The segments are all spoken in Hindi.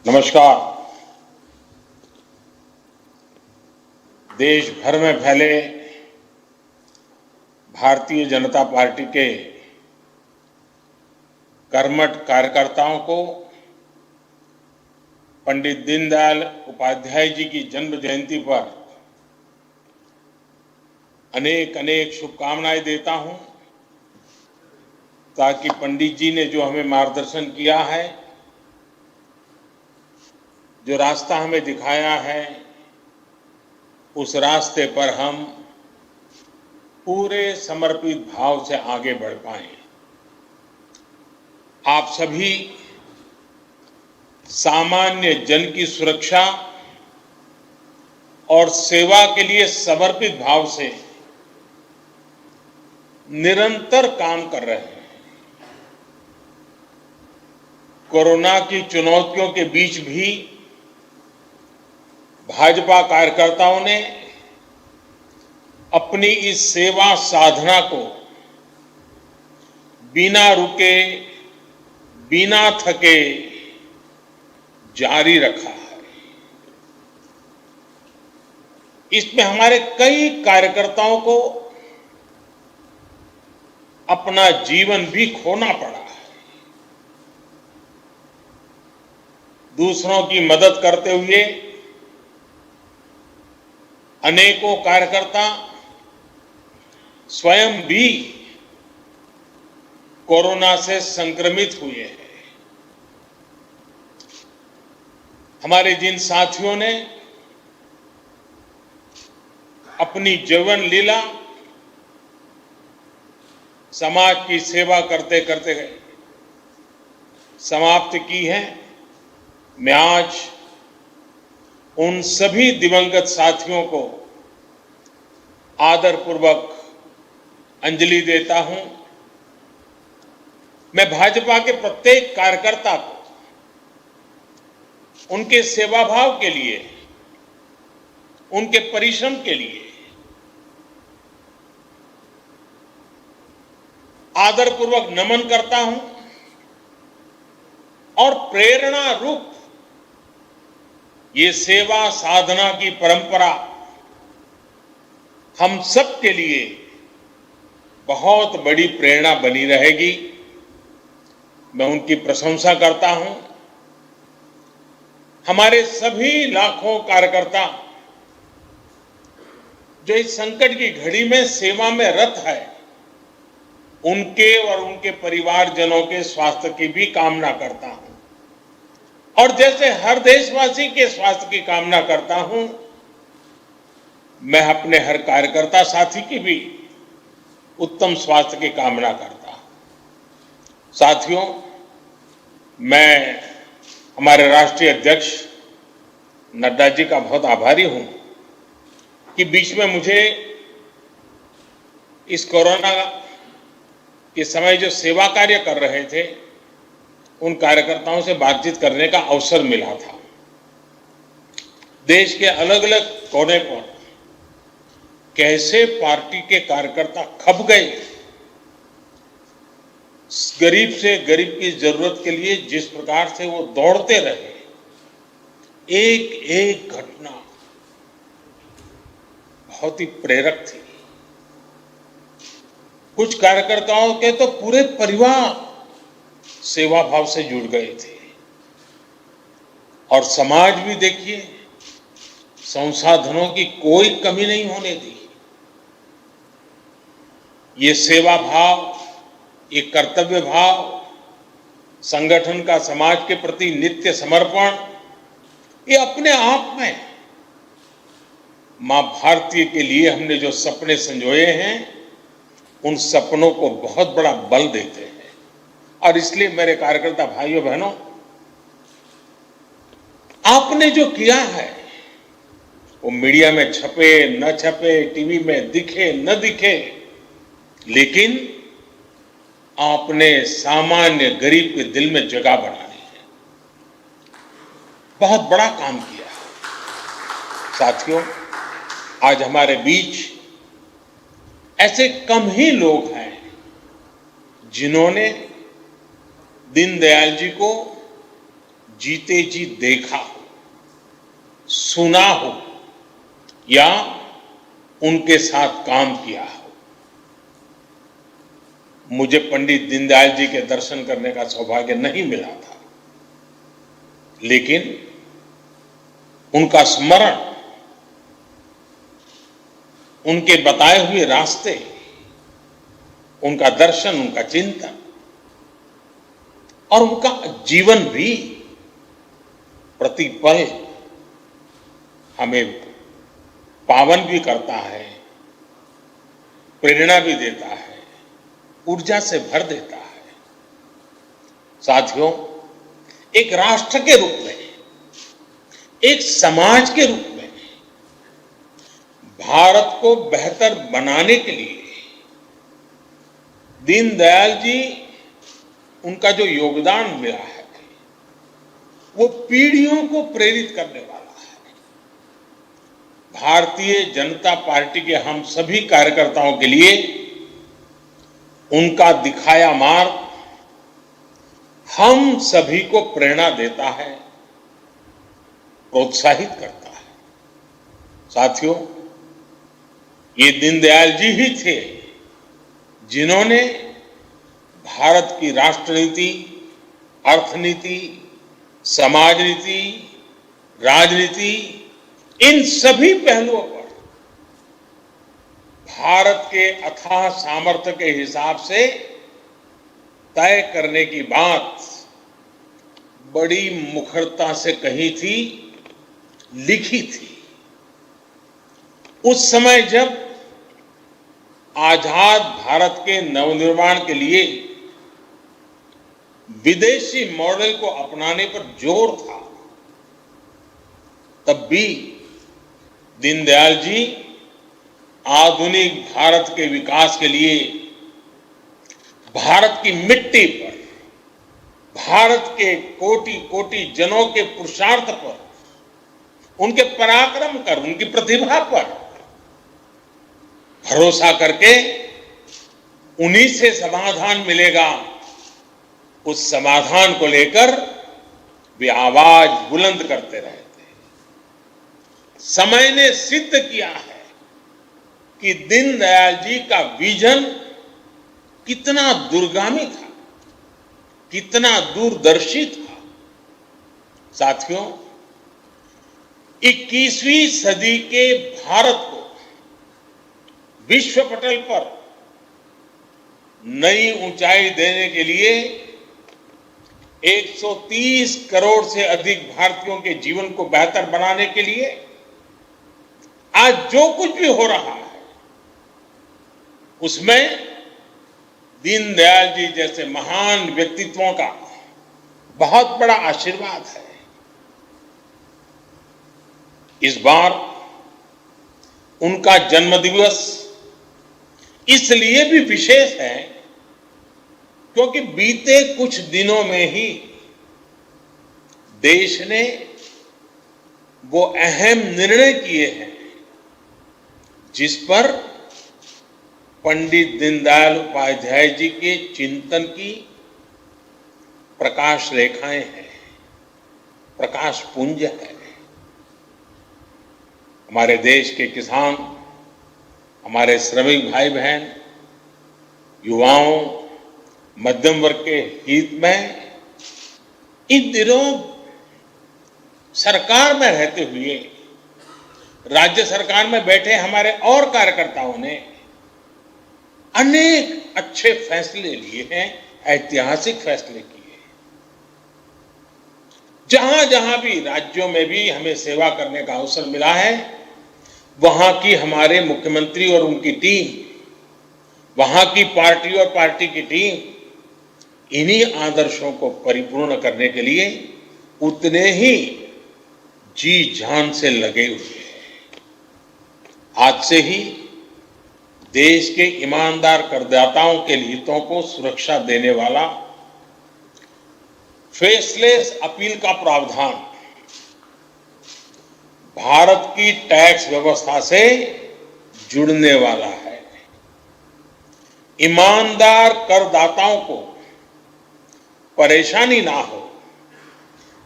नमस्कार। देश भर में फैले भारतीय जनता पार्टी के कर्मठ कार्यकर्ताओं को पंडित दीनदयाल उपाध्याय जी की जन्म जयंती पर अनेक अनेक शुभकामनाएं देता हूं, ताकि पंडित जी ने जो हमें मार्गदर्शन किया है, जो रास्ता हमें दिखाया है, उस रास्ते पर हम पूरे समर्पित भाव से आगे बढ़ पाएं। आप सभी सामान्य जन की सुरक्षा और सेवा के लिए समर्पित भाव से निरंतर काम कर रहे हैं। कोरोना की चुनौतियों के बीच भी भाजपा कार्यकर्ताओं ने अपनी इस सेवा साधना को बिना रुके, बिना थके जारी रखा है। इसमें हमारे कई कार्यकर्ताओं को अपना जीवन भी खोना पड़ा है। दूसरों की मदद करते हुए अनेकों कार्यकर्ता स्वयं भी कोरोना से संक्रमित हुए हैं। हमारे जिन साथियों ने अपनी जीवन लीला समाज की सेवा करते करते समाप्त की है, मैं आज उन सभी दिवंगत साथियों को आदरपूर्वक अंजलि देता हूं। मैं भाजपा के प्रत्येक कार्यकर्ता को उनके सेवाभाव के लिए, उनके परिश्रम के लिए आदरपूर्वक नमन करता हूं और प्रेरणा रूप ये सेवा साधना की परंपरा हम सब के लिए बहुत बड़ी प्रेरणा बनी रहेगी। मैं उनकी प्रशंसा करता हूं। हमारे सभी लाखों कार्यकर्ता जो इस संकट की घड़ी में सेवा में रत है, उनके और उनके परिवारजनों के स्वास्थ्य की भी कामना करता हूं। और जैसे हर देशवासी के स्वास्थ्य की कामना करता हूं, मैं अपने हर कार्यकर्ता साथी की भी उत्तम स्वास्थ्य की कामना करता हूं। साथियों, मैं हमारे राष्ट्रीय अध्यक्ष नड्डा जी का बहुत आभारी हूं कि बीच में मुझे इस कोरोना के समय जो सेवा कार्य कर रहे थे, उन कार्यकर्ताओं से बातचीत करने का अवसर मिला था। देश के अलग अलग कोने पर कैसे पार्टी के कार्यकर्ता खप गए, गरीब से गरीब की जरूरत के लिए जिस प्रकार से वो दौड़ते रहे, एक एक घटना बहुत ही प्रेरक थी। कुछ कार्यकर्ताओं के तो पूरे परिवार सेवा भाव से जुड़ गए थे। और समाज भी देखिए, संसाधनों की कोई कमी नहीं होने दी। ये सेवा भाव, ये कर्तव्य भाव, संगठन का समाज के प्रति नित्य समर्पण, ये अपने आप में मां भारती के लिए हमने जो सपने संजोए हैं, उन सपनों को बहुत बड़ा बल देते हैं। और इसलिए मेरे कार्यकर्ता भाइयों बहनों, आपने जो किया है वो मीडिया में छपे न छपे, टीवी में दिखे न दिखे, लेकिन आपने सामान्य गरीब के दिल में जगह बनानी है। बहुत बड़ा काम किया है। साथियों, आज हमारे बीच ऐसे कम ही लोग हैं जिन्होंने दीनदयाल जी को जीते जी देखा हो, सुना हो या उनके साथ काम किया हो। मुझे पंडित दीनदयाल जी के दर्शन करने का सौभाग्य नहीं मिला था, लेकिन उनका स्मरण, उनके बताए हुए रास्ते, उनका दर्शन, उनका चिंतन और उनका जीवन भी प्रतिपल हमें पावन भी करता है, प्रेरणा भी देता है, ऊर्जा से भर देता है। साथियों, एक राष्ट्र के रूप में, एक समाज के रूप में भारत को बेहतर बनाने के लिए दीनदयाल जी, उनका जो योगदान मिला है वो पीढ़ियों को प्रेरित करने वाला है। भारतीय जनता पार्टी के हम सभी कार्यकर्ताओं के लिए उनका दिखाया मार्ग हम सभी को प्रेरणा देता है, प्रोत्साहित करता है। साथियों, ये दीनदयाल जी ही थे जिन्होंने भारत की राष्ट्रनीति, अर्थनीति, समाज नीति, राजनीति, इन सभी पहलुओं पर भारत के अथाह सामर्थ्य के हिसाब से तय करने की बात बड़ी मुखरता से कही थी, लिखी थी। उस समय जब आजाद भारत के नवनिर्माण के लिए विदेशी मॉडल को अपनाने पर जोर था, तब भी दीनदयाल जी आधुनिक भारत के विकास के लिए भारत की मिट्टी पर, भारत के कोटि कोटि जनों के पुरुषार्थ पर, उनके पराक्रम पर, उनकी प्रतिभा पर भरोसा करके उन्हीं से समाधान मिलेगा, उस समाधान को लेकर वे आवाज बुलंद करते रहे थे। समय ने सिद्ध किया है कि दीनदयाल जी का विजन कितना दूरगामी था, कितना दूरदर्शी था। साथियों, 21वीं सदी के भारत को विश्व पटल पर नई ऊंचाई देने के लिए 130 करोड़ से अधिक भारतीयों के जीवन को बेहतर बनाने के लिए आज जो कुछ भी हो रहा है, उसमें दीनदयाल जी जैसे महान व्यक्तित्वों का बहुत बड़ा आशीर्वाद है। इस बार उनका जन्मदिवस इसलिए भी विशेष है क्योंकि बीते कुछ दिनों में ही देश ने वो अहम निर्णय किए हैं जिस पर पंडित दीनदयाल उपाध्याय जी के चिंतन की प्रकाश रेखाएं हैं, प्रकाश पुंज है। हमारे देश के किसान, हमारे श्रमिक भाई बहन, युवाओं, मध्यम वर्ग के हित में इन दिनों सरकार में रहते हुए, राज्य सरकार में बैठे हमारे और कार्यकर्ताओं ने अनेक अच्छे फैसले लिए हैं, ऐतिहासिक फैसले किए। जहां जहां भी राज्यों में भी हमें सेवा करने का अवसर मिला है, वहां की हमारे मुख्यमंत्री और उनकी टीम, वहां की पार्टी और पार्टी की टीम इन्हीं आदर्शों को परिपूर्ण करने के लिए उतने ही जी जान से लगे हुए हैं। आज से ही देश के ईमानदार करदाताओं के हितों को सुरक्षा देने वाला फेसलेस अपील का प्रावधान भारत की टैक्स व्यवस्था से जुड़ने वाला है। ईमानदार करदाताओं को परेशानी ना हो,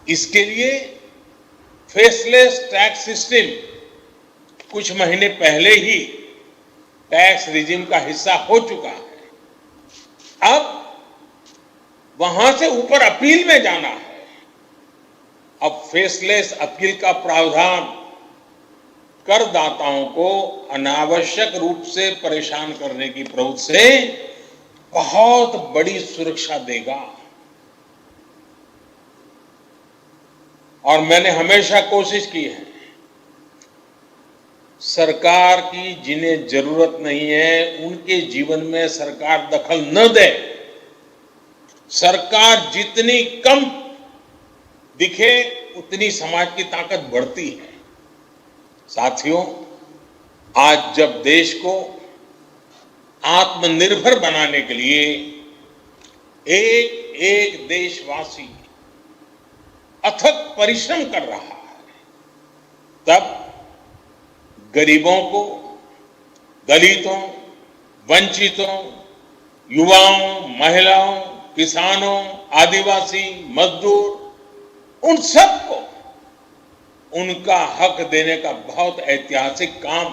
इसके लिए फेसलेस टैक्स सिस्टम कुछ महीने पहले ही टैक्स रिजिम का हिस्सा हो चुका है। अब वहां से ऊपर अपील में जाना है। अब फेसलेस अपील का प्रावधान करदाताओं को अनावश्यक रूप से परेशान करने की प्रवृत्ति से बहुत बड़ी सुरक्षा देगा। और मैंने हमेशा कोशिश की है, सरकार की जिन्हें जरूरत नहीं है उनके जीवन में सरकार दखल न दे। सरकार जितनी कम दिखे उतनी समाज की ताकत बढ़ती है। साथियों, आज जब देश को आत्मनिर्भर बनाने के लिए एक एक देशवासी अथक परिश्रम कर रहा है, तब गरीबों को, दलितों, वंचितों, युवाओं, महिलाओं, किसानों, आदिवासी, मजदूर, उन सबको उनका हक देने का बहुत ऐतिहासिक काम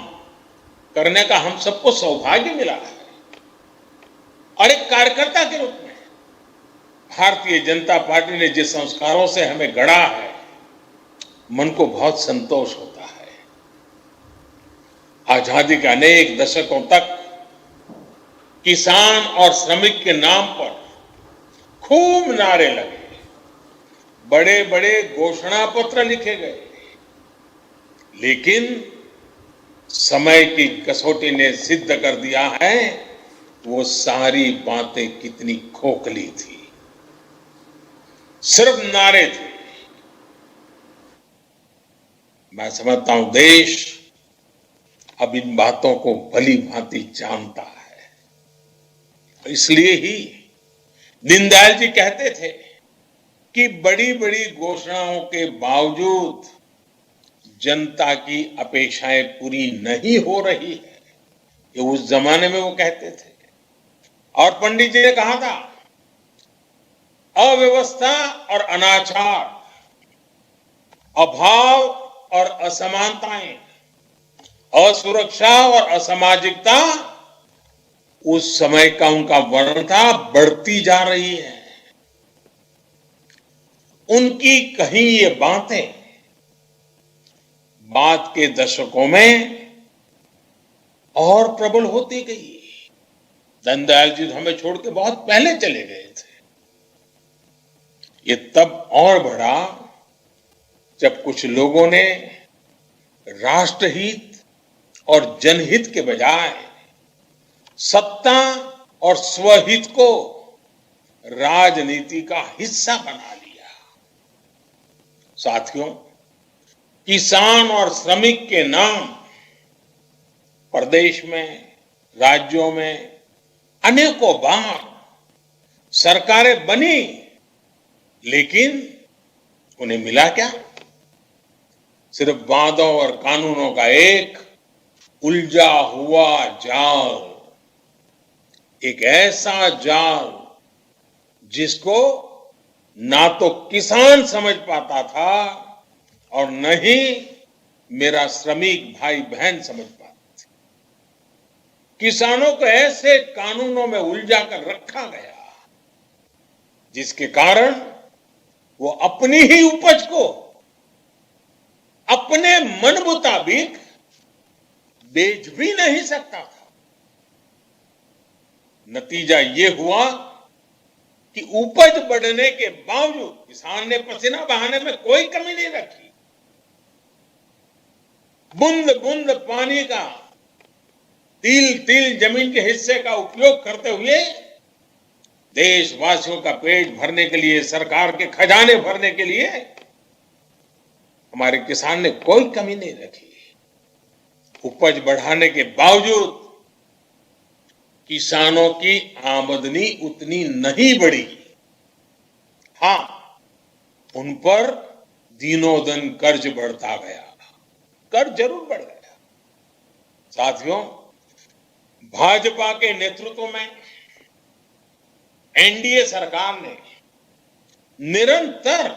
करने का हम सबको सौभाग्य मिला है। और एक कार्यकर्ता के रूप में भारतीय जनता पार्टी ने जिस संस्कारों से हमें गढ़ा है, मन को बहुत संतोष होता है। आजादी के अनेक दशकों तक किसान और श्रमिक के नाम पर खूब नारे लगे, बड़े बड़े घोषणा पत्र लिखे गए, लेकिन समय की कसौटी ने सिद्ध कर दिया है वो सारी बातें कितनी खोखली थी, सिर्फ नारे थे। मैं समझता हूं देश अब इन बातों को भली भांति जानता है। इसलिए ही दीनदयाल जी कहते थे कि बड़ी बड़ी घोषणाओं के बावजूद जनता की अपेक्षाएं पूरी नहीं हो रही है, ये उस जमाने में वो कहते थे। और पंडित जी ने कहा था, अव्यवस्था और अनाचार, अभाव और असमानताएं, असुरक्षा और असामाजिकता उस समय का उनका वर्णन था, बढ़ती जा रही है। उनकी कही ये बातें बाद के दशकों में और प्रबल होती गई। दीनदयाल जी हमें छोड़ के बहुत पहले चले गए थे। ये तब और बढ़ा जब कुछ लोगों ने राष्ट्रहित और जनहित के बजाय सत्ता और स्वहित को राजनीति का हिस्सा बना लिया। साथियों, किसान और श्रमिक के नाम प्रदेश में, राज्यों में अनेकों बार सरकारें बनी, लेकिन उन्हें मिला क्या? सिर्फ वादों और कानूनों का एक उलझा हुआ जाल, एक ऐसा जाल जिसको ना तो किसान समझ पाता था और न ही मेरा श्रमिक भाई बहन समझ पाते थे। किसानों को ऐसे कानूनों में उलझा कर रखा गया जिसके कारण वो अपनी ही उपज को अपने मन मुताबिक बेच भी नहीं सकता था। नतीजा ये हुआ कि उपज बढ़ने के बावजूद किसान ने पसीना बहाने में कोई कमी नहीं रखी। बूंद बूंद पानी का, तिल तिल जमीन के हिस्से का उपयोग करते हुए देशवासियों का पेट भरने के लिए, सरकार के खजाने भरने के लिए हमारे किसान ने कोई कमी नहीं रखी। उपज बढ़ाने के बावजूद किसानों की आमदनी उतनी नहीं बढ़ी। हां, उन पर दिनों दिन कर्ज बढ़ता गया। कर्ज जरूर बढ़ गया। साथियों, भाजपा के नेतृत्व में एनडीए सरकार ने निरंतर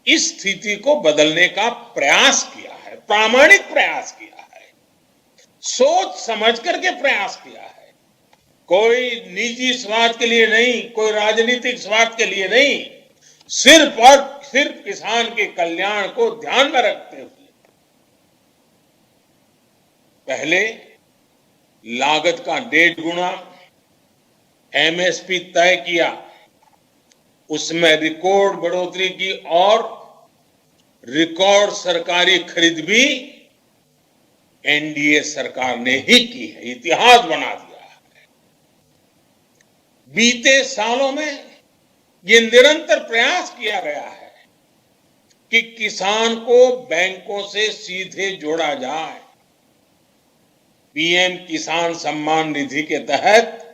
इस स्थिति को बदलने का प्रयास किया है, प्रामाणिक प्रयास किया है, सोच समझ करके प्रयास किया है। कोई निजी स्वार्थ के लिए नहीं, कोई राजनीतिक स्वार्थ के लिए नहीं, सिर्फ और सिर्फ किसान के कल्याण को ध्यान में रखते हुए पहले लागत का 1.5 गुना एमएसपी तय किया, उसमें रिकॉर्ड बढ़ोतरी की और रिकॉर्ड सरकारी खरीद भी एनडीए सरकार ने ही की है, इतिहास बना दिया है। बीते सालों में ये निरंतर प्रयास किया गया है कि किसान को बैंकों से सीधे जोड़ा जाए। पीएम किसान सम्मान निधि के तहत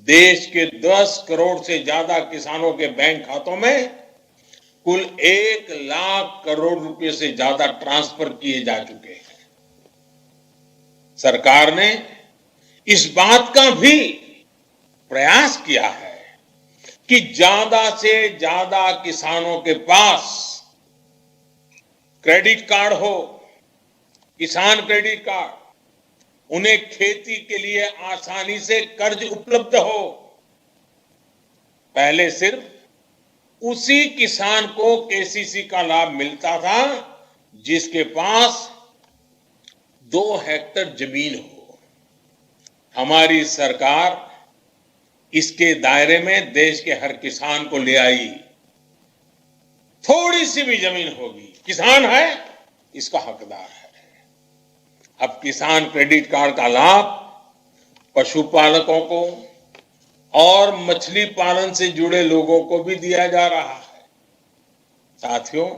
देश के 10 करोड़ से ज्यादा किसानों के बैंक खातों में कुल 1 लाख करोड़ रुपए से ज्यादा ट्रांसफर किए जा चुके हैं। सरकार ने इस बात का भी प्रयास किया है कि ज्यादा से ज्यादा किसानों के पास क्रेडिट कार्ड हो, किसान क्रेडिट कार्ड, उन्हें खेती के लिए आसानी से कर्ज उपलब्ध हो। पहले सिर्फ उसी किसान को केसीसी का लाभ मिलता था जिसके पास 2 हेक्टेयर जमीन हो। हमारी सरकार इसके दायरे में देश के हर किसान को ले आई। थोड़ी सी भी जमीन होगी, किसान है, इसका हकदार है। अब किसान क्रेडिट कार्ड का लाभ पशुपालकों को और मछली पालन से जुड़े लोगों को भी दिया जा रहा है। साथियों,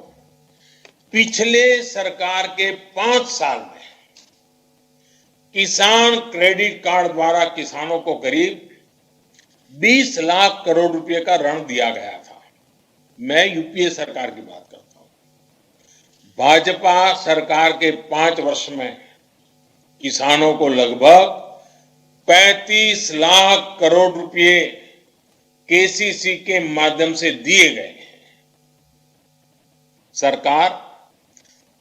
पिछले सरकार के 5 साल में किसान क्रेडिट कार्ड द्वारा किसानों को करीब 20 लाख करोड़ रुपए का ऋण दिया गया था। मैं यूपीए सरकार की बात करता हूं। भाजपा सरकार के 5 वर्ष में किसानों को लगभग 35 लाख करोड़ रुपए केसीसी के माध्यम से दिए गए हैं। सरकार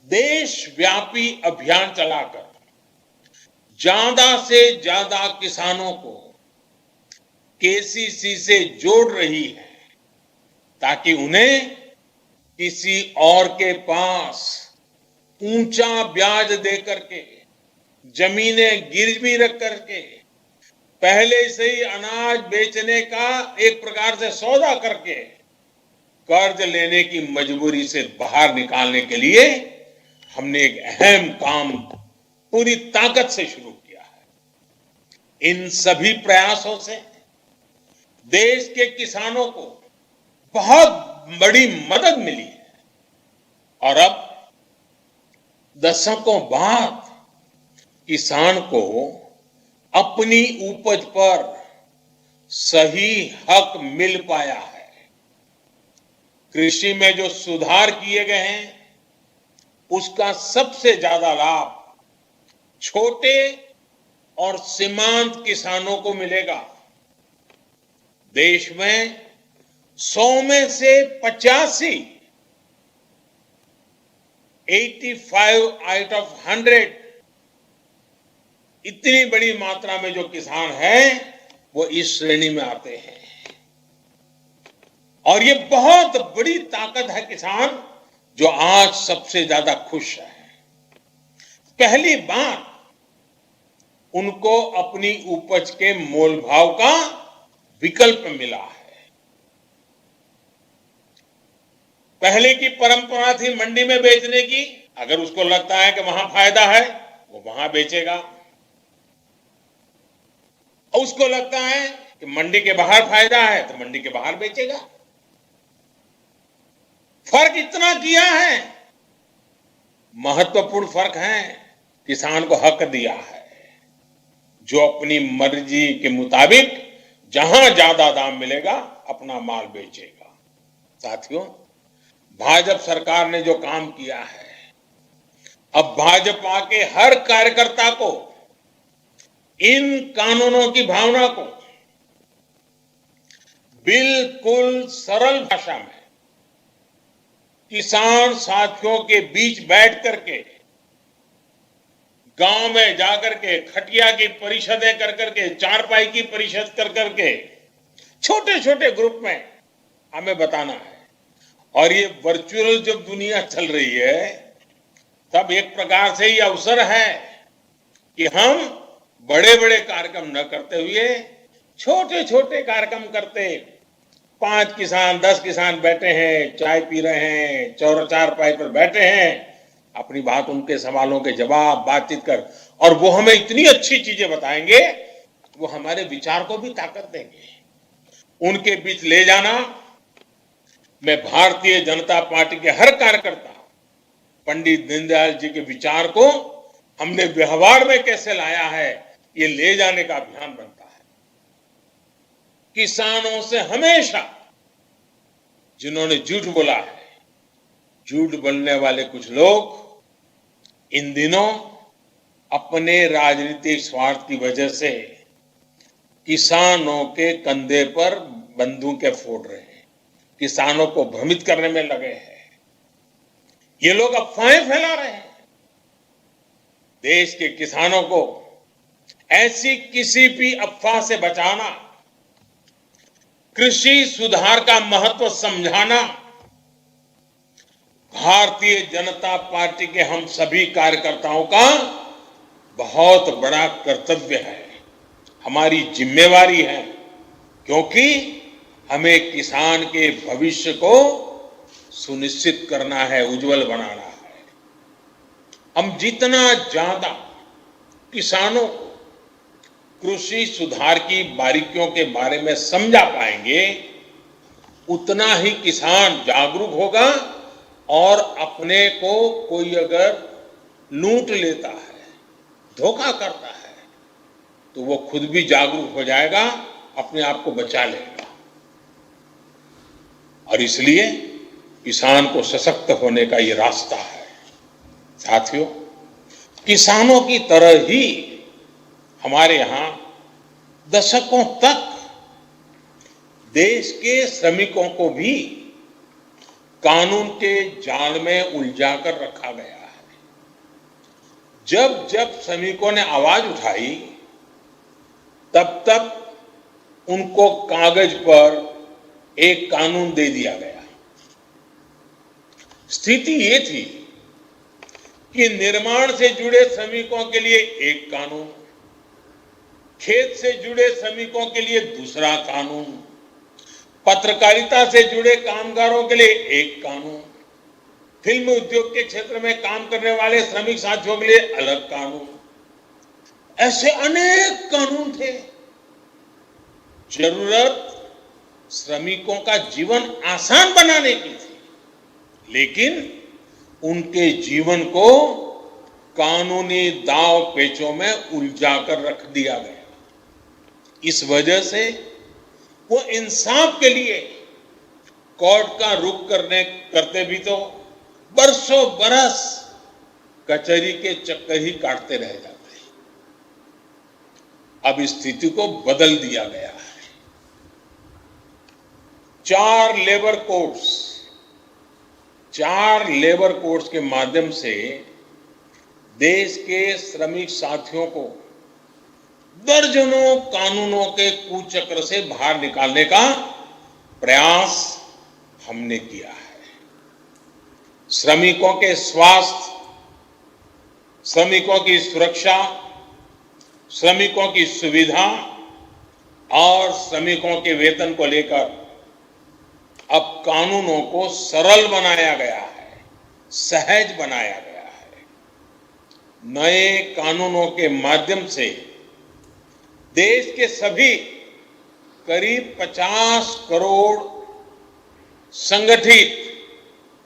देशव्यापी अभियान चलाकर ज्यादा से ज्यादा किसानों को केसीसी से जोड़ रही है ताकि उन्हें किसी और के पास ऊंचा ब्याज देकर के, जमीनें गिरवी रख करके, पहले से ही अनाज बेचने का एक प्रकार से सौदा करके कर्ज लेने की मजबूरी से बाहर निकालने के लिए हमने एक अहम काम पूरी ताकत से शुरू किया है। इन सभी प्रयासों से देश के किसानों को बहुत बड़ी मदद मिली है और अब दशकों बाद किसान को अपनी उपज पर सही हक मिल पाया है। कृषि में जो सुधार किए गए हैं उसका सबसे ज्यादा लाभ छोटे और सीमांत किसानों को मिलेगा। देश में 100 में से 85 out of 100 इतनी बड़ी मात्रा में जो किसान हैं वो इस श्रेणी में आते हैं और ये बहुत बड़ी ताकत है किसान जो आज सबसे ज्यादा खुश है। पहली बार उनको अपनी उपज के मोल भाव का विकल्प मिला है। पहले की परंपरा थी मंडी में बेचने की, अगर उसको लगता है कि वहां फायदा है वो वहां बेचेगा, और उसको लगता है कि मंडी के बाहर फायदा है तो मंडी के बाहर बेचेगा। फर्क इतना किया है, महत्वपूर्ण फर्क है, किसान को हक दिया है जो अपनी मर्जी के मुताबिक जहां ज्यादा दाम मिलेगा अपना माल बेचेगा। साथियों, भाजपा सरकार ने जो काम किया है, अब भाजपा के हर कार्यकर्ता को इन कानूनों की भावना को बिल्कुल सरल भाषा में किसान साथियों के बीच बैठ करके, गांव में जाकर के, खटिया की परिषदें कर करके, चारपाई की परिषद कर करके, छोटे छोटे ग्रुप में हमें बताना है। और ये वर्चुअल जब दुनिया चल रही है, तब एक प्रकार से ये अवसर है कि हम बड़े बड़े कार्यक्रम न करते हुए छोटे छोटे कार्यक्रम करते, 5 किसान 10 किसान बैठे हैं, चाय पी रहे हैं, चारपाई पर बैठे हैं, अपनी बात, उनके सवालों के जवाब, बातचीत कर, और वो हमें इतनी अच्छी चीजें बताएंगे, वो हमारे विचार को भी ताकत देंगे। उनके बीच ले जाना, मैं भारतीय जनता पार्टी के हर कार्यकर्ता, पंडित दीनदयाल जी के विचार को हमने व्यवहार में कैसे लाया है, ये ले जाने का अभियान बनता है। किसानों से हमेशा जिन्होंने झूठ बोला है, झूठ बोलने वाले कुछ लोग इन दिनों अपने राजनीतिक स्वार्थ की वजह से किसानों के कंधे पर बंदूकें फोड़ रहे हैं, किसानों को भ्रमित करने में लगे हैं। ये लोग अफवाहें फैला रहे हैं। देश के किसानों को ऐसी किसी भी अफवाह से बचाना, कृषि सुधार का महत्व समझाना भारतीय जनता पार्टी के हम सभी कार्यकर्ताओं का बहुत बड़ा कर्तव्य है, हमारी जिम्मेवारी है, क्योंकि हमें किसान के भविष्य को सुनिश्चित करना है, उज्जवल बनाना है। हम जितना ज्यादा किसानों को कृषि सुधार की बारीकियों के बारे में समझा पाएंगे, उतना ही किसान जागरूक होगा, और अपने को कोई अगर लूट लेता है, धोखा करता है, तो वो खुद भी जागरूक हो जाएगा, अपने आप को बचा लेगा। और इसलिए किसान को सशक्त होने का ये रास्ता है। साथियों, किसानों की तरह ही हमारे यहां दशकों तक देश के श्रमिकों को भी कानून के जाल में उलझाकर रखा गया है। जब जब श्रमिकों ने आवाज उठाई, तब तब उनको कागज पर एक कानून दे दिया गया। स्थिति ये थी कि निर्माण से जुड़े श्रमिकों के लिए एक कानून, खेत से जुड़े श्रमिकों के लिए दूसरा कानून, पत्रकारिता से जुड़े कामगारों के लिए एक कानून, फिल्म उद्योग के क्षेत्र में काम करने वाले श्रमिक साथियों के लिए अलग कानून, ऐसे अनेक कानून थे। जरूरत श्रमिकों का जीवन आसान बनाने की थी, लेकिन उनके जीवन को कानूनी दांव पेचों में उलझाकर रख दिया गया। इस वजह से वो इंसाफ के लिए कोर्ट का रुख करते भी तो बरसों बरस कचहरी के चक्कर ही काटते रह जाते। अब इस स्थिति को बदल दिया गया है। 4 लेबर कोड्स के माध्यम से देश के श्रमिक साथियों को दर्जनों कानूनों के कुचक्र से बाहर निकालने का प्रयास हमने किया है। श्रमिकों के स्वास्थ्य, श्रमिकों की सुरक्षा, श्रमिकों की सुविधा और श्रमिकों के वेतन को लेकर अब कानूनों को सरल बनाया गया है, सहज बनाया गया है। नए कानूनों के माध्यम से देश के सभी करीब 50 करोड़ संगठित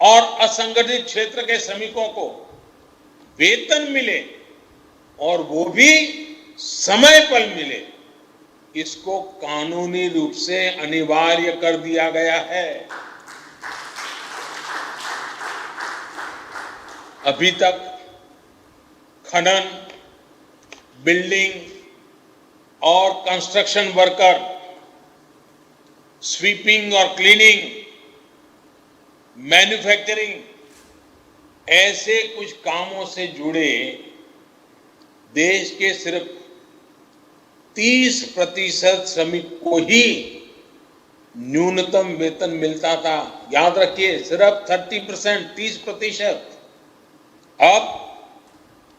और असंगठित क्षेत्र के श्रमिकों को वेतन मिले, और वो भी समय पर मिले, इसको कानूनी रूप से अनिवार्य कर दिया गया है। अभी तक खनन, बिल्डिंग और कंस्ट्रक्शन वर्कर, स्वीपिंग और क्लीनिंग, मैन्युफैक्चरिंग, ऐसे कुछ कामों से जुड़े देश के सिर्फ 30% श्रमिक को ही न्यूनतम वेतन मिलता था। याद रखिए, सिर्फ 30%, 30%। अब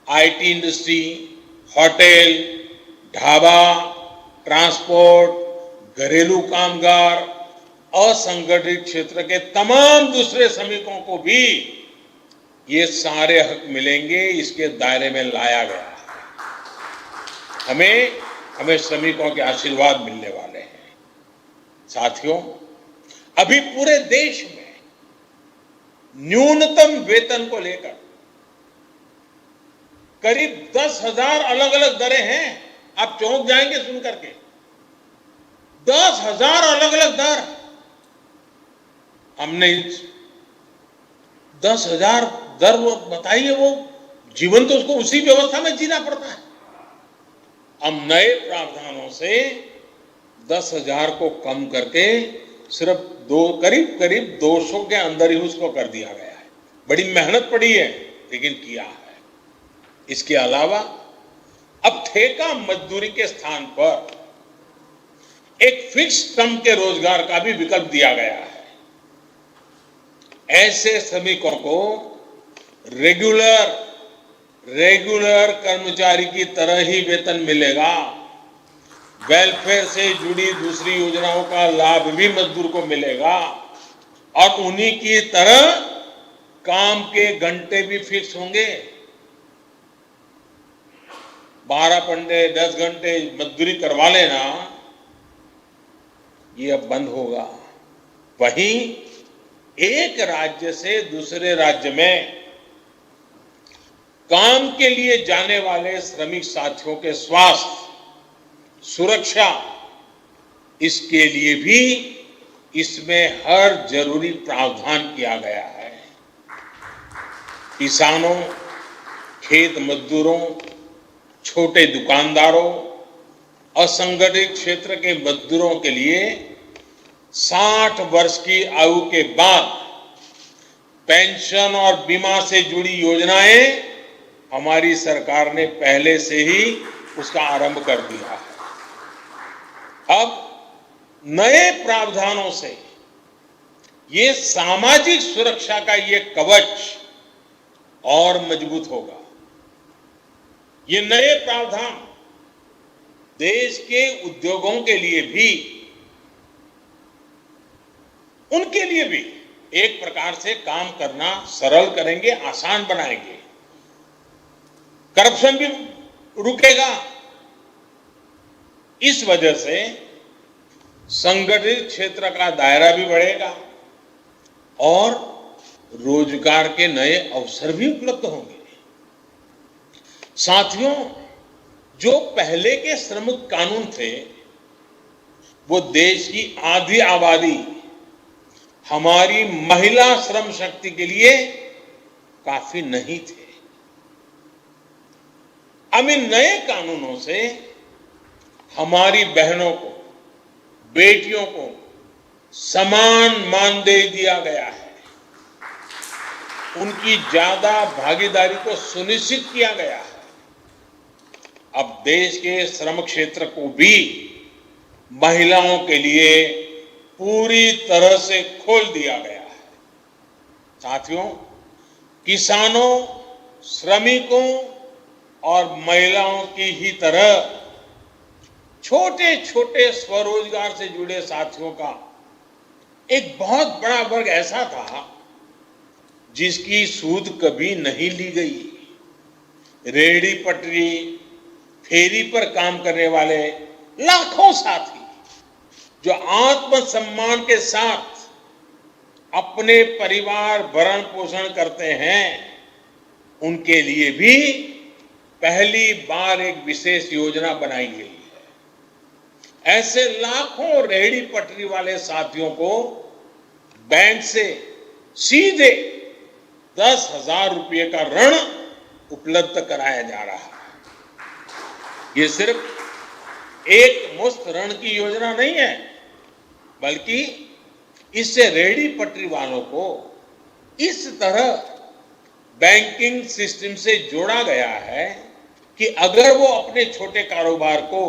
IT industry, hotel, dhaba, transport, घरेलू कामगार, असंगठित क्षेत्र के तमाम दूसरे श्रमिकों को भी ये सारे हक मिलेंगे, इसके दायरे में लाया गया है। हमें श्रमिकों के आशीर्वाद मिलने वाले हैं। साथियों, अभी पूरे देश में न्यूनतम वेतन को लेकर करीब 10,000 अलग अलग दरें हैं। आप चौंक जाएंगे सुनकर के। 10,000 अलग अलग दर। हमने 10,000 दर, वो बताइए, वो जीवन तो उसको उसी व्यवस्था में जीना पड़ता है। हम नए प्रावधानों से 10,000 को कम करके सिर्फ करीब 200 के अंदर ही उसको कर दिया गया है। बड़ी मेहनत पड़ी है, लेकिन किया है। इसके अलावा अब ठेका मजदूरी के स्थान पर एक फिक्स टर्म के रोजगार का भी विकल्प दिया गया है। ऐसे श्रमिकों को रेगुलर कर्मचारी की तरह ही वेतन मिलेगा। वेलफेयर से जुड़ी दूसरी योजनाओं का लाभ भी मजदूर को मिलेगा और उन्हीं की तरह काम के घंटे भी फिक्स होंगे। 12 घंटे, 10 घंटे मजदूरी करवा लेना, ये अब बंद होगा। वहीं एक राज्य से दूसरे राज्य में काम के लिए जाने वाले श्रमिक साथियों के स्वास्थ्य, सुरक्षा, इसके लिए भी इसमें हर जरूरी प्रावधान किया गया है। किसानों, खेत मजदूरों, छोटे दुकानदारों, असंगठित क्षेत्र के मजदूरों के लिए 60 वर्ष की आयु के बाद पेंशन और बीमा से जुड़ी योजनाएं हमारी सरकार ने पहले से ही उसका आरंभ कर दिया है। अब नए प्रावधानों से ये सामाजिक सुरक्षा का ये कवच और मजबूत होगा। ये नए प्रावधान देश के उद्योगों के लिए भी, उनके लिए भी एक प्रकार से काम करना सरल करेंगे, आसान बनाएंगे। करप्शन भी रुकेगा। इस वजह से संगठित क्षेत्र का दायरा भी बढ़ेगा और रोजगार के नए अवसर भी उपलब्ध होंगे। साथियों, जो पहले के श्रमिक कानून थे, वो देश की आधी आबादी, हमारी महिला श्रम शक्ति के लिए काफी नहीं थे। अब इन नए कानूनों से हमारी बहनों को, बेटियों को समान मानदेय दिया गया है। उनकी ज्यादा भागीदारी को सुनिश्चित किया गया है। अब देश के श्रम क्षेत्र को भी महिलाओं के लिए पूरी तरह से खोल दिया गया है। साथियों, किसानों, श्रमिकों और महिलाओं की ही तरह छोटे छोटे स्वरोजगार से जुड़े साथियों का एक बहुत बड़ा वर्ग ऐसा था जिसकी सूद कभी नहीं ली गई। रेहड़ी पटरी, फेरी पर काम करने वाले लाखों साथी जो आत्मसम्मान के साथ अपने परिवार भरण पोषण करते हैं, उनके लिए भी पहली बार एक विशेष योजना बनाई गई है। ऐसे लाखों रेहड़ी पटरी वाले साथियों को बैंक से सीधे 10,000 रुपये का ऋण उपलब्ध कराया जा रहा है। ये सिर्फ एक मुफ्त ऋण की योजना नहीं है, बल्कि इससे रेहड़ी पटरी वालों को इस तरह बैंकिंग सिस्टम से जोड़ा गया है कि अगर वो अपने छोटे कारोबार को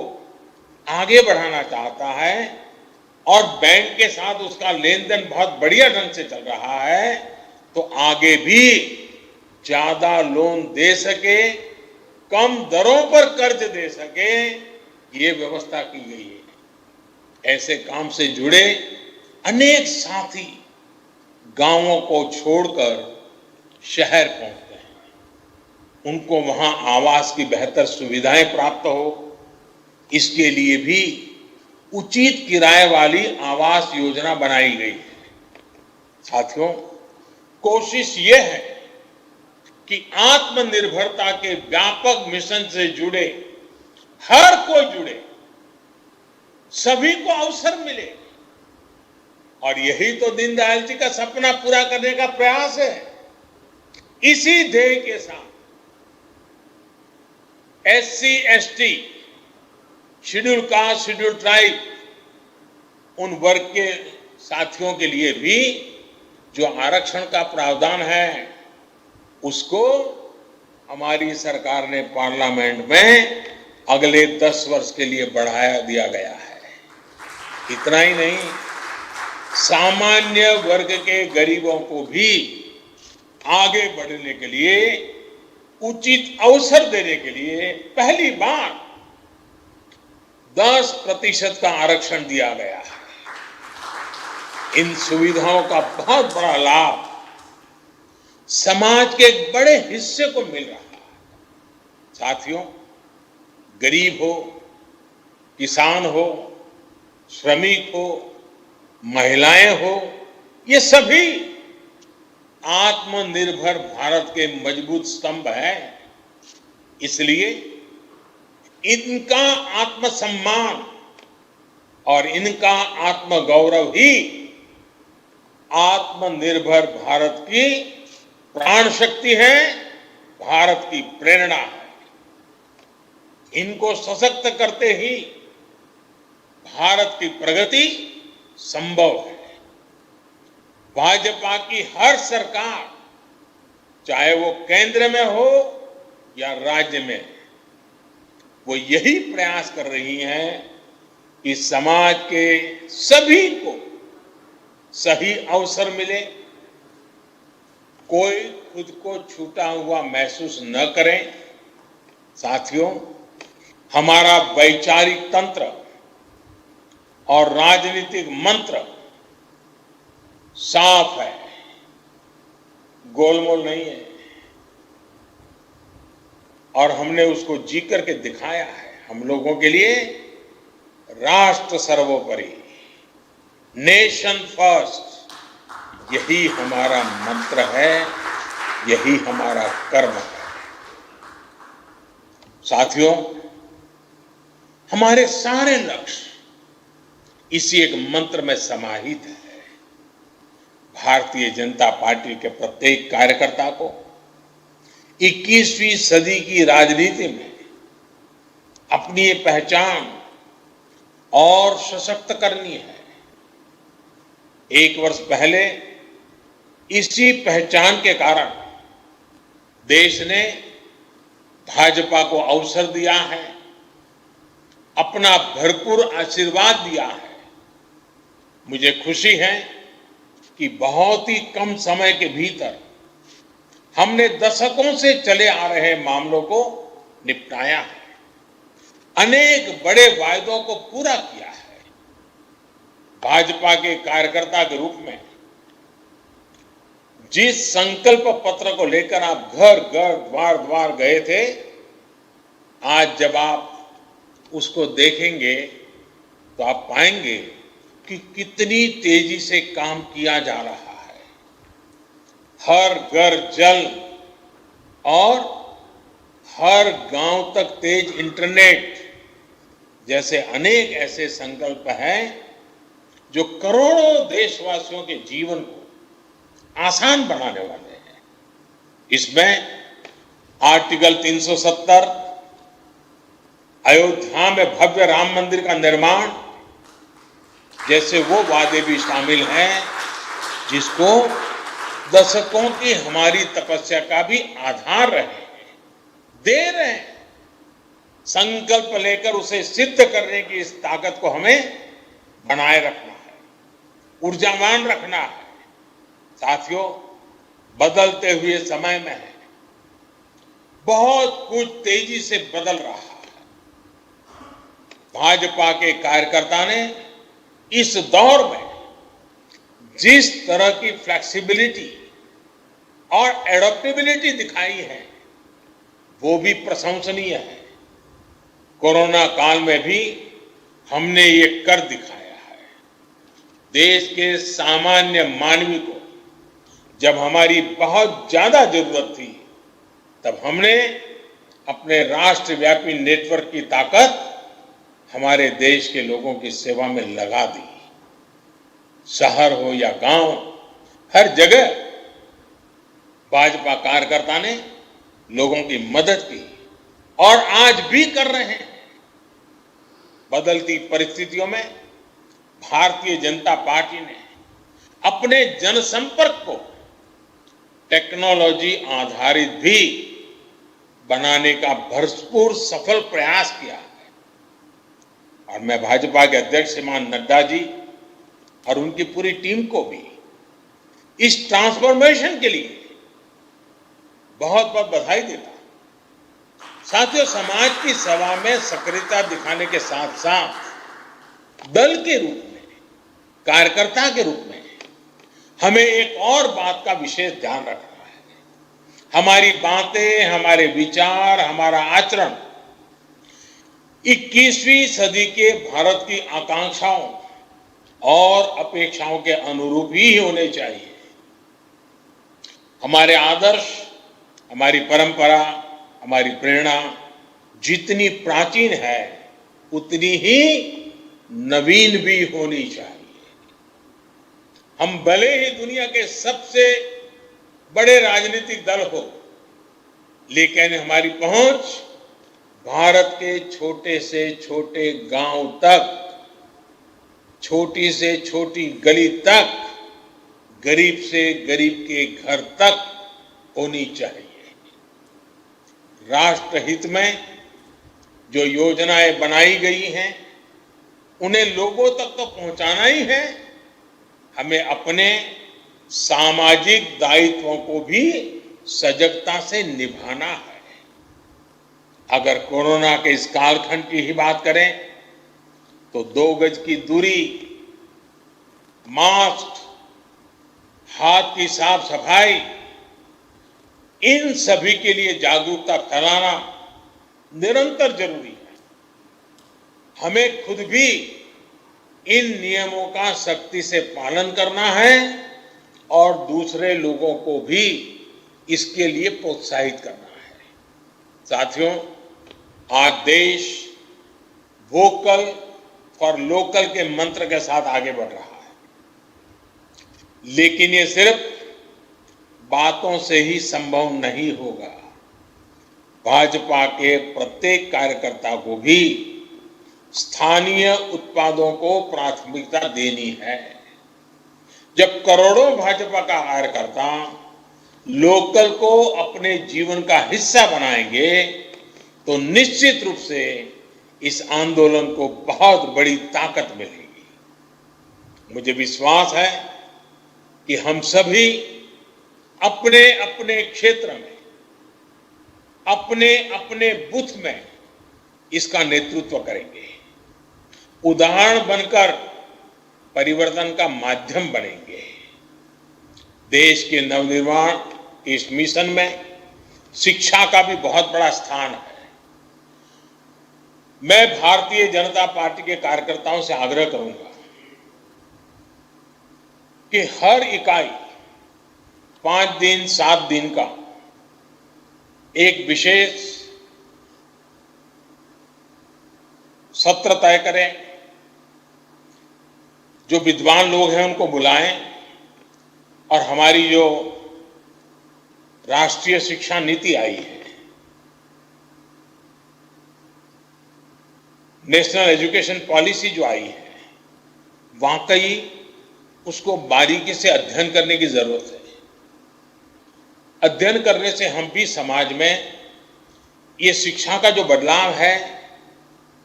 आगे बढ़ाना चाहता है और बैंक के साथ उसका लेन देन बहुत बढ़िया ढंग से चल रहा है तो आगे भी ज्यादा लोन दे सके, कम दरों पर कर्ज दे सके, ये व्यवस्था की गई है। ऐसे काम से जुड़े अनेक साथी गांवों को छोड़कर शहर पहुंचते हैं। उनको वहां आवास की बेहतर सुविधाएं प्राप्त हो, इसके लिए भी उचित किराए वाली आवास योजना बनाई गई है। साथियों, कोशिश यह है कि आत्मनिर्भरता के व्यापक मिशन से जुड़े हर कोई जुड़े, सभी को अवसर मिले, और यही तो दीनदयाल जी का सपना पूरा करने का प्रयास है। इसी ध्येय के साथ SC, ST, schedule caste, schedule tribe, उन वर्ग के साथियों के लिए भी जो आरक्षण का प्रावधान है उसको हमारी सरकार ने पार्लियामेंट में अगले 10 वर्ष के लिए बढ़ाया दिया गया है। इतना ही नहीं, सामान्य वर्ग के गरीबों को भी आगे बढ़ने के लिए, उचित अवसर देने के लिए पहली बार 10% का आरक्षण दिया गया है। इन सुविधाओं का बहुत बड़ा लाभ समाज के एक बड़े हिस्से को मिल रहा है। साथियों, गरीब हो, किसान हो, श्रमिक हो, महिलाएं हो, ये सभी आत्मनिर्भर भारत के मजबूत स्तंभ हैं। इसलिए इनका आत्मसम्मान और इनका आत्मगौरव ही आत्मनिर्भर भारत की प्राण शक्ति है, भारत की प्रेरणा है। इनको सशक्त करते ही भारत की प्रगति संभव है। भाजपा की हर सरकार, चाहे वो केंद्र में हो या राज्य में, वो यही प्रयास कर रही हैं कि समाज के सभी को सही अवसर मिले, कोई खुद को छूटा हुआ महसूस न करे। साथियों, हमारा वैचारिक तंत्र और राजनीतिक मंत्र साफ है, गोलमोल नहीं है, और हमने उसको जी करके दिखाया है। हम लोगों के लिए राष्ट्र सर्वोपरि, नेशन फर्स्ट, यही हमारा मंत्र है, यही हमारा कर्म है। साथियों, हमारे सारे लक्ष्य इसी एक मंत्र में समाहित है। भारतीय जनता पार्टी के प्रत्येक कार्यकर्ता को 21वीं सदी की राजनीति में अपनी पहचान और सशक्त करनी है। 1 वर्ष पहले इसी पहचान के कारण देश ने भाजपा को अवसर दिया है, अपना भरपूर आशीर्वाद दिया है। मुझे खुशी है कि बहुत ही कम समय के भीतर हमने दशकों से चले आ रहे मामलों को निपटाया है, अनेक बड़े वायदों को पूरा किया है। भाजपा के कार्यकर्ता के रूप में जिस संकल्प पत्र को लेकर आप घर घर, द्वार द्वार गए थे, आज जब आप उसको देखेंगे तो आप पाएंगे कि कितनी तेजी से काम किया जा रहा है। हर घर जल और हर गांव तक तेज इंटरनेट जैसे अनेक ऐसे संकल्प हैं जो करोड़ों देशवासियों के जीवन को आसान बनाने वाले हैं। इसमें आर्टिकल 370, अयोध्या में भव्य राम मंदिर का निर्माण जैसे वो वादे भी शामिल हैं जिसको दशकों की हमारी तपस्या का भी आधार रहे हैं, दे रहे हैं। संकल्प लेकर उसे सिद्ध करने की इस ताकत को हमें बनाए रखना है, ऊर्जावान रखना है। साथियों, बदलते हुए समय में है, बहुत कुछ तेजी से बदल रहा है। भाजपा के कार्यकर्ता ने इस दौर में जिस तरह की फ्लेक्सिबिलिटी और एडॉप्टेबिलिटी दिखाई है, वो भी प्रशंसनीय है। कोरोना काल में भी हमने ये कर दिखाया है। देश के सामान्य मानवी को जब हमारी बहुत ज्यादा जरूरत थी, तब हमने अपने राष्ट्रव्यापी नेटवर्क की ताकत हमारे देश के लोगों की सेवा में लगा दी। शहर हो या गांव, हर जगह भाजपा कार्यकर्ता ने लोगों की मदद की और आज भी कर रहे हैं। बदलती परिस्थितियों में भारतीय जनता पार्टी ने अपने जनसंपर्क को टेक्नोलॉजी आधारित भी बनाने का भरपूर सफल प्रयास किया है। और मैं भाजपा के अध्यक्ष श्रीमान नड्डा जी और उनकी पूरी टीम को भी इस ट्रांसफॉर्मेशन के लिए बहुत बहुत बधाई देता हूं। साथियों, समाज की सेवा में सक्रियता दिखाने के साथ साथ दल के रूप में, कार्यकर्ता के रूप में हमें एक और बात का विशेष ध्यान रखना है। हमारी बातें, हमारे विचार, हमारा आचरण 21वीं सदी के भारत की आकांक्षाओं और अपेक्षाओं के अनुरूप ही होने चाहिए। हमारे आदर्श, हमारी परंपरा, हमारी प्रेरणा जितनी प्राचीन है, उतनी ही नवीन भी होनी चाहिए। हम भले ही दुनिया के सबसे बड़े राजनीतिक दल हो, लेकिन हमारी पहुंच भारत के छोटे से छोटे गांव तक, छोटी से छोटी गली तक, गरीब से गरीब के घर तक होनी चाहिए। राष्ट्रहित में जो योजनाएं बनाई गई हैं, उन्हें लोगों तक तो पहुंचाना ही है। हमें अपने सामाजिक दायित्वों को भी सजगता से निभाना है। अगर कोरोना के इस कालखंड की ही बात करें तो 2 गज की दूरी, मास्क, हाथ की साफ सफाई, इन सभी के लिए जागरूकता फैलाना निरंतर जरूरी है। हमें खुद भी इन नियमों का सख्ती से पालन करना है और दूसरे लोगों को भी इसके लिए प्रोत्साहित करना है। साथियों, आज देश वोकल फॉर लोकल के मंत्र के साथ आगे बढ़ रहा है, लेकिन ये सिर्फ बातों से ही संभव नहीं होगा। भाजपा के प्रत्येक कार्यकर्ता को भी स्थानीय उत्पादों को प्राथमिकता देनी है। जब करोड़ों भाजपा का कार्यकर्ता लोकल को अपने जीवन का हिस्सा बनाएंगे, तो निश्चित रूप से इस आंदोलन को बहुत बड़ी ताकत मिलेगी। मुझे विश्वास है कि हम सभी अपने अपने क्षेत्र में, अपने अपने बूथ में इसका नेतृत्व करेंगे, उदाहरण बनकर परिवर्तन का माध्यम बनेंगे। देश के नवनिर्माण के इस मिशन में शिक्षा का भी बहुत बड़ा स्थान है। मैं भारतीय जनता पार्टी के कार्यकर्ताओं से आग्रह करूंगा कि हर इकाई 5 दिन 7 दिन का एक विशेष सत्र तय करें। जो विद्वान लोग हैं उनको बुलाएं और हमारी जो राष्ट्रीय शिक्षा नीति आई है, नेशनल एजुकेशन पॉलिसी जो आई है, वाकई उसको बारीकी से अध्ययन करने की जरूरत है। अध्ययन करने से हम भी समाज में ये शिक्षा का जो बदलाव है,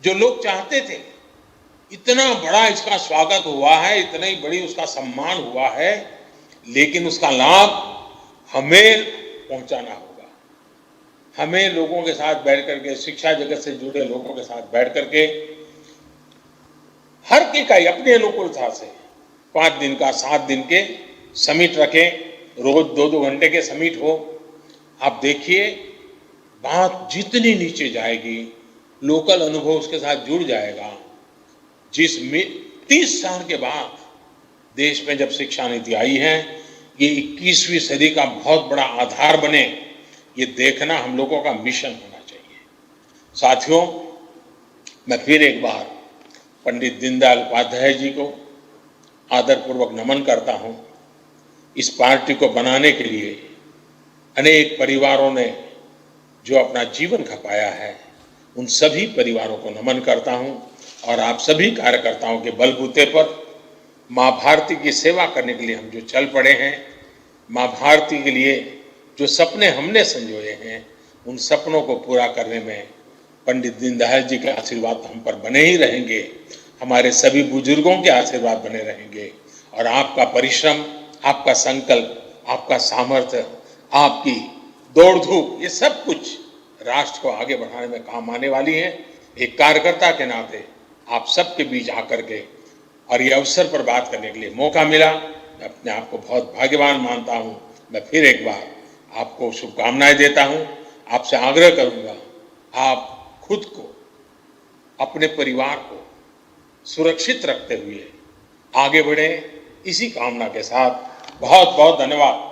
जो लोग चाहते थे, इतना बड़ा इसका स्वागत हुआ है, इतनी बड़ी उसका सम्मान हुआ है, लेकिन उसका लाभ हमें पहुंचाना होगा। हमें लोगों के साथ बैठ करके, शिक्षा जगत से जुड़े लोगों के साथ बैठ करके हर की इकाई अपनी अनुकूलता से 5 दिन का, 7 दिन के समिट रखें, रोज 2-2 घंटे के समिट हो। आप देखिए बात जितनी नीचे जाएगी, लोकल अनुभव उसके साथ जुड़ जाएगा। जिसमें 30 साल के बाद देश में जब शिक्षा नीति आई है, ये 21वीं सदी का बहुत बड़ा आधार बने, ये देखना हम लोगों का मिशन होना चाहिए। साथियों, मैं फिर एक बार पंडित दीनदयाल उपाध्याय जी को आदरपूर्वक नमन करता हूं। इस पार्टी को बनाने के लिए अनेक परिवारों ने जो अपना जीवन खपाया है, उन सभी परिवारों को नमन करता हूं और आप सभी कार्यकर्ताओं के बलबूते पर मां भारती की सेवा करने के लिए हम जो चल पड़े हैं, मां भारती के लिए जो सपने हमने संजोए हैं, उन सपनों को पूरा करने में पंडित दीनदयाल जी के आशीर्वाद हम पर बने ही रहेंगे, हमारे सभी बुजुर्गों के आशीर्वाद बने रहेंगे और आपका परिश्रम, आपका संकल्प, आपका सामर्थ्य, आपकी दौड़ धूप, ये सब कुछ राष्ट्र को आगे बढ़ाने में काम आने वाली है। एक कार्यकर्ता के नाते आप सबके बीच आकर के और ये अवसर पर बात करने के लिए मौका मिला, मैं अपने आप को बहुत भाग्यवान मानता हूं। मैं फिर एक बार आपको शुभकामनाएं देता हूं। आपसे आग्रह करूंगा, आप खुद को, अपने परिवार को सुरक्षित रखते हुए आगे बढ़े, इसी कामना के साथ बहुत बहुत धन्यवाद।